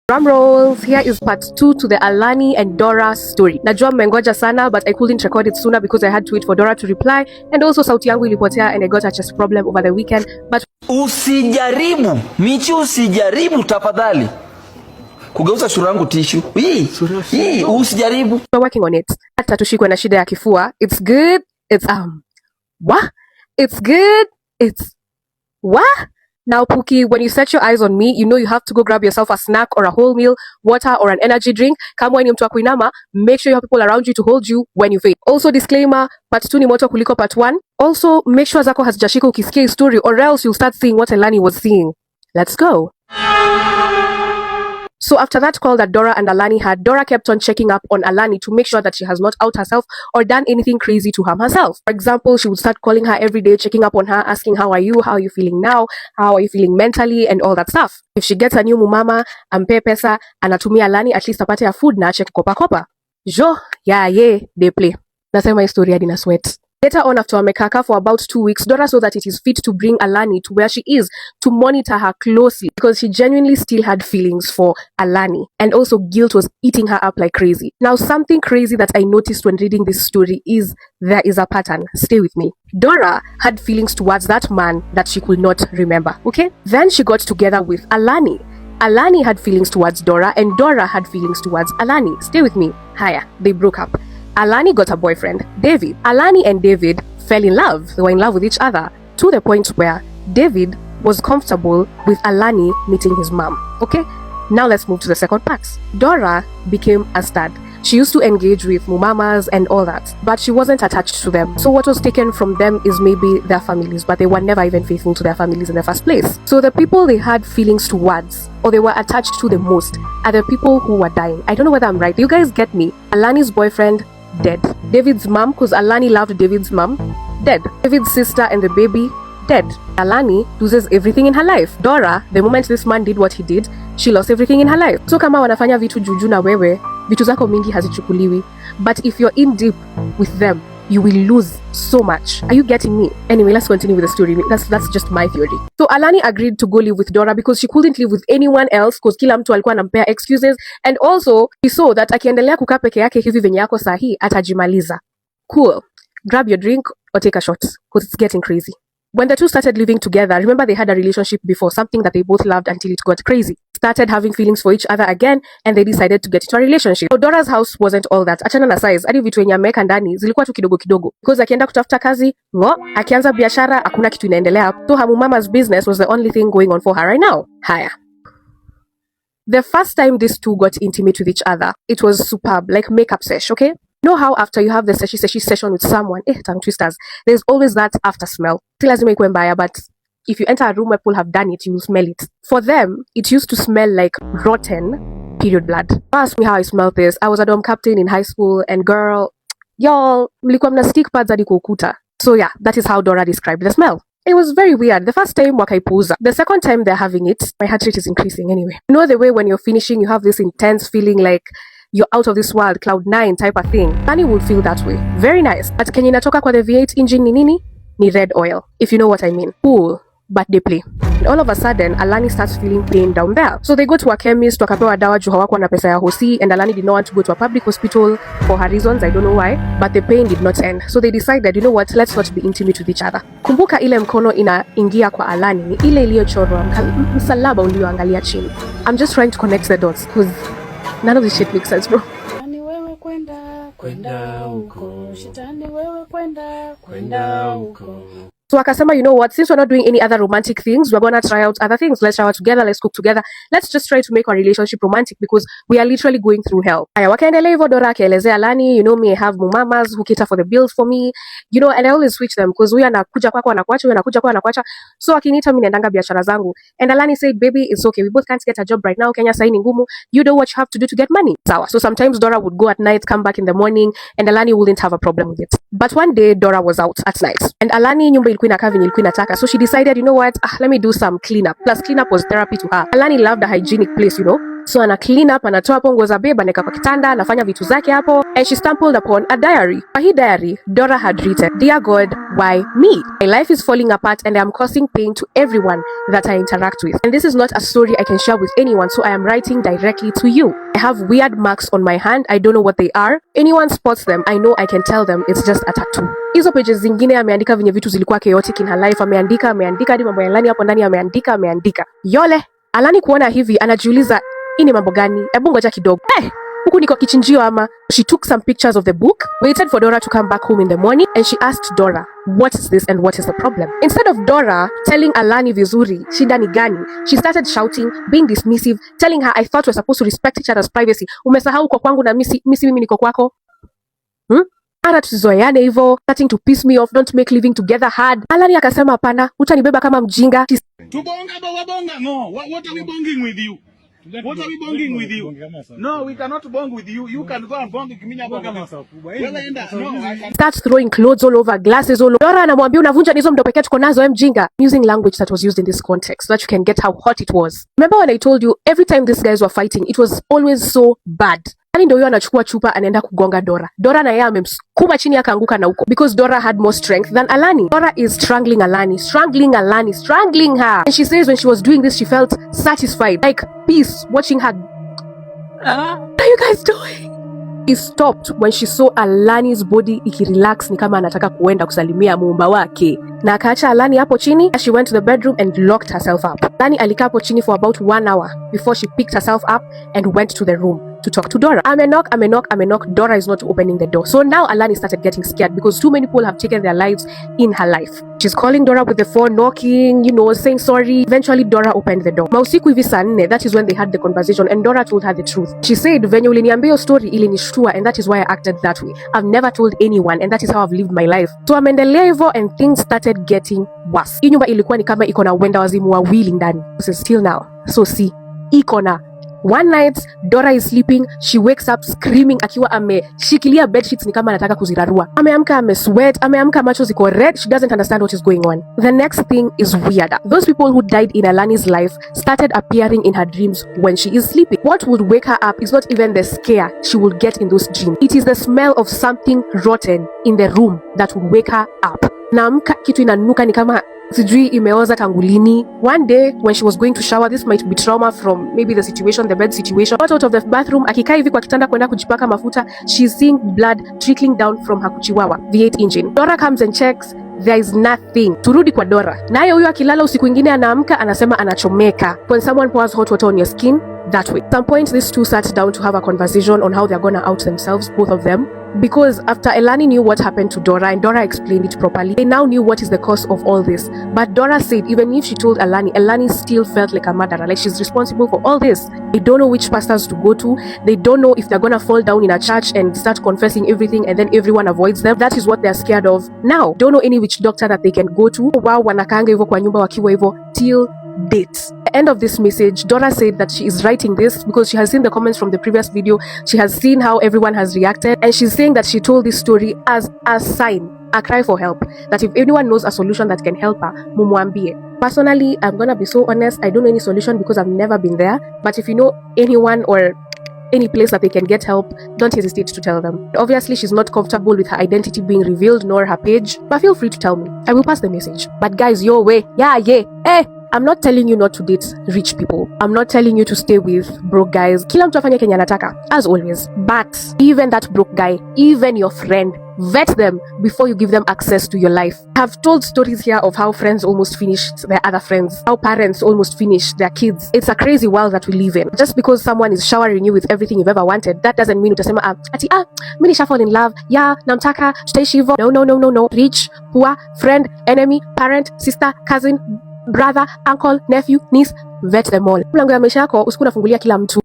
Drum rolls. Here is part 2 to the Alani and Dora story. Najua mmengoja sana, but I couldn't record it sooner because I had to wait for Dora to reply, and also sauti yangu ilipotea and I got a chest problem over the weekend. But usijaribu Michi, usijaribu tafadhali kugeuza sura yangu tishu. Hii usijaribu. we're working on it. Hata tushikwe na shida ya kifua. It's good. It's what? It's good. It's what? Now, Pookie, when you set your eyes on me, you know you have to go grab yourself a snack or a whole meal, water or an energy drink. Kama wewe ni mtu wa kuinama, make sure you have people around you to hold you when you faint. Also, disclaimer, part 2 ni moto kuliko part 1. Also, make sure zako hazijashika ukisikia hii story or else you'll start seeing what Alani was seeing. Let's go. So after that call that Dora and Alani had, Dora kept on checking up on Alani to make sure that she has not out herself or done anything crazy to harm herself. For example, she would start calling her every day, checking up on her, asking how are you feeling now, how are you feeling mentally, and all that stuff. If she gets a new mumama, ampe pesa, anatumia Alani at least apate ya food na ache kukopa. Jo, they play. Nasema historia dina sweat. Later on, after wamekaka for about 2 weeks, Dora saw that it is fit to bring Alani to where she is to monitor her closely because she genuinely still had feelings for Alani, and also guilt was eating her up like crazy. Now, something crazy that I noticed when reading this story is there is a pattern. Stay with me. Dora had feelings towards that man that she could not remember, okay? Then she got together with Alani. Alani had feelings towards Dora, and Dora had feelings towards Alani. Stay with me. Haya, they broke up. Alani got a boyfriend, David. Alani and David fell in love. They were in love with each other to the point where David was comfortable with Alani meeting his mom. Okay, now let's move to the second part. Dora became a stud. She used to engage with mumamas and all that, but she wasn't attached to them. So what was taken from them is maybe their families, but they were never even faithful to their families in the first place. So the people they had feelings towards, or they were attached to the most, are the people who were dying. I don't know whether I'm right. You guys get me? Alani's boyfriend, dead. David's mom, because Alani loved David's mom, dead. David's sister and the baby, dead. Alani loses everything in her life. Dora, the moment this man did what he did, she lost everything in her life. So kama wanafanya vitu juju na wewe, vitu zako mingi hazichukuliwi. But if you're in deep with them, you will lose so much. Are you getting me? Anyway, let's continue with the story. That's just my theory. So Alani agreed to go live with Dora because she couldn't live with anyone else because kila mtu alikuwa anampea excuses, and also he saw that akiendelea kukaa peke yake hivi venye yako sahi atajimaliza. Cool. Grab your drink or take a shot because it's getting crazy. When the two started living together, remember they had a relationship before, something that they both loved until it got crazy. Started having feelings for each other again, and they decided to get into a relationship. So Dora's house wasn't all that. Achana na size, hadi vitu yenye ameweka ndani zilikuwa tu kidogo kidogo. Because akienda kutafuta kazi, akianza biashara, hakuna kitu inaendelea. So her mama's business was the only thing going on for her right now. Haya. The first time these two got intimate with each other, it was superb, like makeup sesh, okay? You know how after you have the seshi session with someone, tongue twisters, there's always that after smell. Si lazima ikuwe mbaya, but if you enter a room where people have done it, you will smell it. For them, it used to smell like rotten period blood. Ask me how I smelled this. I was a dorm captain in high school, and girl, y'all, mlikuwa mna stick pads hadi kwa ukuta. So yeah, that is how Dora described the smell. It was very weird. The first time, wakaipuza. The second time they're having it, my heart rate is increasing anyway. You know the way when you're finishing, you have this intense feeling like you're out of this world, cloud 9 type of thing. Alani would feel that way. Very nice. But kenye inatoka kwa the V8 engine ni nini? Ni red oil, if you know what I mean. Cool, but they play. And all of a sudden, Alani starts feeling pain down there. So they go to a chemist, wakapewa dawa juu hawakuwa na pesa ya hosi, and Alani did not want to go to a public hospital for her reasons, I don't know why, but the pain did not end. So they decided, you know what, let's not be intimate with each other. Kumbuka ile mkono inaingia kwa Alani ni ile iliyochorwa msalaba ulioangalia chini. I'm just trying to connect the dots because none of this shit makes sense, bro. Shetani wewe kwenda huko. Shetani wewe kwenda huko. So akasema, you know what, since we're not doing any other romantic things, we're gonna try out other things. Let's shower together, let's cook together. Let's just try to make our relationship romantic because we are literally going through hell. Aya, wakaendelea hivyo. Dora akaelezea Alani, you know me, I have mumamas who cater for the bills for me, you know, and I always switch them because huyu anakuja kwako anakuacha, huyu anakuja kwako anakuacha. So akiniita mimi naendanga biashara zangu. And Alani said, baby, it's okay. We both can't get a job right now. Kenya sahi ni ngumu. You know what you have to do to get money. Sawa. So sometimes Dora would go at night, come back in the morning, and Alani wouldn't have a problem with it. But one day Dora was out at night, and Alani nyumba ilikuwa inakaa venye ilikuwa inataka. So she decided, you know what, let me do some cleanup. Plus cleanup was therapy to her. Alani loved a hygienic place, you know. So ana clean up, anatoa hapo nguo za babe, anaweka kwa kitanda, anafanya vitu zake hapo, and she stumbled upon a diary. Kwa hii diary, Dora had written, "Dear God, why me? My life is falling apart and I am causing pain to everyone that I interact with. And this is not a story I can share with anyone, so I am writing directly to you. I have weird marks on my hand. I don't know what they are. Anyone spots them, I know I can tell them it's just a tattoo." Hizo pages zingine ameandika venye vitu zilikuwa chaotic in her life, ameandika hadi mambo ya Alani hapo ndani, ameandika. Yole, Alani kuona hivi anajiuliza, ini mambo gani? Ebu ngoja kidogo. Huku niko kichinjio ama? She took some pictures of the book, waited for Dora to come back home in the morning, and she asked Dora, "What is this and what is the problem?" Instead of Dora telling Alani vizuri, shida ni gani, she started shouting, being dismissive, telling her, "I thought we're supposed to respect each other's privacy. Umesahau kwa kwangu na mimi niko kwako? Ara tuzoeane hivyo, starting to piss me off, don't make living together hard." Alani akasema, "Hapana, utanibeba kama mjinga." Tubonga, no. What are we bonging with you? What are we bonging with you? No, we cannot bong with you. You can go and bong Kiminya Bonga. Starts throwing clothes all over, glasses all over. Dora anamwambia, "Unavunja hizo ndo pekee tuko nazo mjinga." Using language that was used in this context so that you can get how hot it was. Remember when I told you every time these guys were fighting, it was always so bad. Alani ndio huyo anachukua chupa anaenda kugonga Dora. Dora na yeye amemsukuma chini akaanguka na huko. Because Dora had more strength than Alani. Dora is strangling Alani, strangling her. And she says when she was doing this, she felt satisfied, like peace, watching her. What are you guys doing? He stopped when she saw Alani's body ikirelax ni kama anataka kuenda kusalimia muumba wake. Na akaacha Alani hapo chini. She went to the bedroom and locked herself up. Alani alikaa hapo chini for about 1 hour before she picked herself up and went to the room to talk to Dora. Ame knock. Dora is not opening the door. So now Alani started getting scared because too many people have taken their lives in her life. She's calling Dora with the phone, knocking, saying sorry. Eventually Dora opened the door. Mausiku hivi saa 4, that is when they had the conversation and Dora told her the truth. She said, "Venye uliniambia hiyo story ilinishtua and that is why I acted that way. I've never told anyone and that is how I've lived my life." So ameendelea hivyo and things started getting worse. Hii nyumba ilikuwa ni kama iko na wenda wazimu wawili ndani. Still now. So see, iko na one night Dora is sleeping, she wakes up screaming akiwa ameshikilia bedsheets ni kama anataka kuzirarua. Ameamka amesweat, ameamka macho ziko red, she doesn't understand what is going on. The next thing is weirder. Those people who died in Alani's life started appearing in her dreams when she is sleeping. What would wake her up is not even the scare she will get in those dreams. It is the smell of something rotten in the room that would wake her up. Naamka kitu inanuka ni kama sijui imeoza tangulini. One day when she was going to shower, this might be trauma from maybe the situation, the bed situation. Got out of the bathroom, akikaa hivi kwa kitanda kwenda kujipaka mafuta, she's seeing blood trickling down from her kuchiwawa V8 engine. Dora comes and checks, there is nothing. Turudi kwa Dora. Naye huyo akilala usiku ingine anaamka anasema anachomeka. When someone pours hot water on your skin, that way. At some point these two sat down to have a conversation on how they're gonna out themselves, both of them. Because after Alani knew what happened to Dora and Dora explained it properly, they now knew what is the cause of all this. But Dora said even if she told Alani still felt like a murderer, like she's responsible for all this. They don't know which pastors to go to. They don't know if they're gonna fall down in a church and start confessing everything and then everyone avoids them. That is what they're scared of now. Don't know any witch doctor that they can go to. Wao wanakaanga hivyo kwa nyumba wakiwa hivyo till date. At the end of this message, Dora said that she is writing this because she has seen the comments from the previous video. She has seen how everyone has reacted, and she's saying that she told this story as a sign, a cry for help, that if anyone knows a solution that can help her, mumuambie. Personally, I'm gonna be so honest, I don't know any solution because I've never been there, but if you know anyone or any place that they can get help, don't hesitate to tell them. Obviously, she's not comfortable with her identity being revealed nor her page, but feel free to tell me. I will pass the message. But guys, your way, yeah, I'm not telling you not to date rich people. I'm not telling you to stay with broke guys. Kila mtu afanye kenye anataka, as always. But even that broke guy, even your friend, vet them before you give them access to your life. I've told stories here of how friends almost finished their other friends, how parents almost finished their kids. It's a crazy world that we live in. Just because someone is showering you with everything you've ever wanted, that doesn't mean utasema mimi nisha fall in love, namtaka, tutaishi hivyo. No. Rich, poor, friend, enemy, parent, sister, cousin, brother, uncle, nephew, niece, vet them all. Mlango ya maisha yako usiku unafungulia kila mtu.